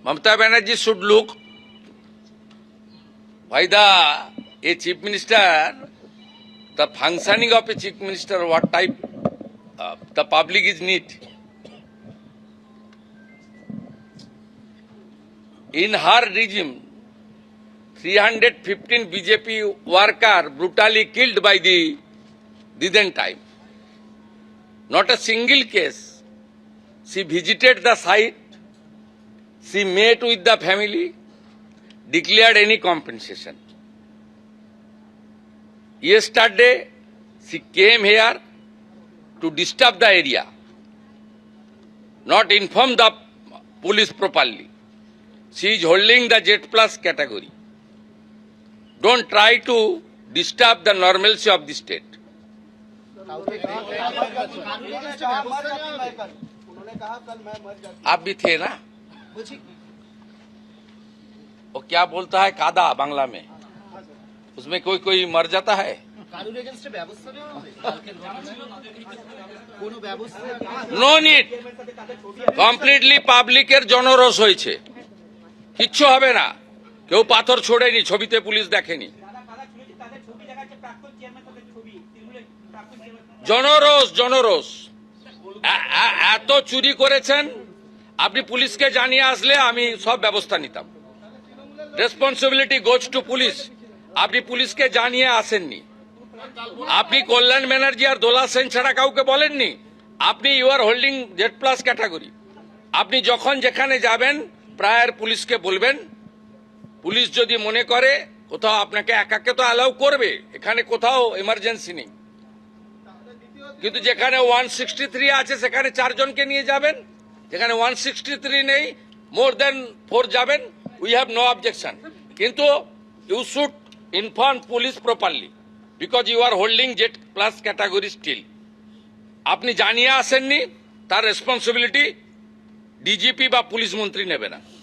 Mamata Banerjee should look why a chief minister, the functioning of a chief minister, what type the public is need. In her regime, 315 BJP worker brutally killed by the Diden time. Not a single case. She visited the site, she met with the family, declared any compensation. Yesterday, she came here to disturb the area, not inform the police properly. She is holding the Z plus category. Don't try to disturb the normalcy of the state. आप भी थे ना? वो क्या बोलता है कादा बांग्ला में, उसमें कोई कोई मर जाता है. नो नीड, কমপ্লিটলি পাবলিকের জনরোষ হয়েছে, কিচ্ছু হবে না. কেউ পাথর ছোড়েনি, ছবিতে পুলিশ দেখেনি. জনরোষ জনরোষ এত চুরি করেছেন, আপনি পুলিশকে জানিয়ে আসলে আমি সব ব্যবস্থা নিতাম. Responsibility goes to police. আপনি পুলিশকে জানিয়ে আসেননি, আপনি কল্যাণ ব্যানার্জি আর দোলা সেন ছাড়া কাউকে বলেননি. আপনি you are holding Z plus category. আপনি যখন যেখানে যাবেন প্রায় পুলিশকে বলবেন. পুলিশ যদি মনে করে কোথাও আপনাকে একাকে তো অ্যালাউ করবে, এখানে কোথাও এমার্জেন্সি নেই, কিন্তু যেখানে 163 আছে সেখানে 4 জনকে নিয়ে যাবেন, যেখানে 163 নেই মোর দেন 4 যাবেন, উই হ্যাভ নো অবজেকশন. কিন্তু you should inform police properly because you are holding Z plus category still. আপনি জানিয়ে আসেননি, তার রেসপন্সিবিলিটি ডিজিপি বা পুলিশ মন্ত্রী নেবে না.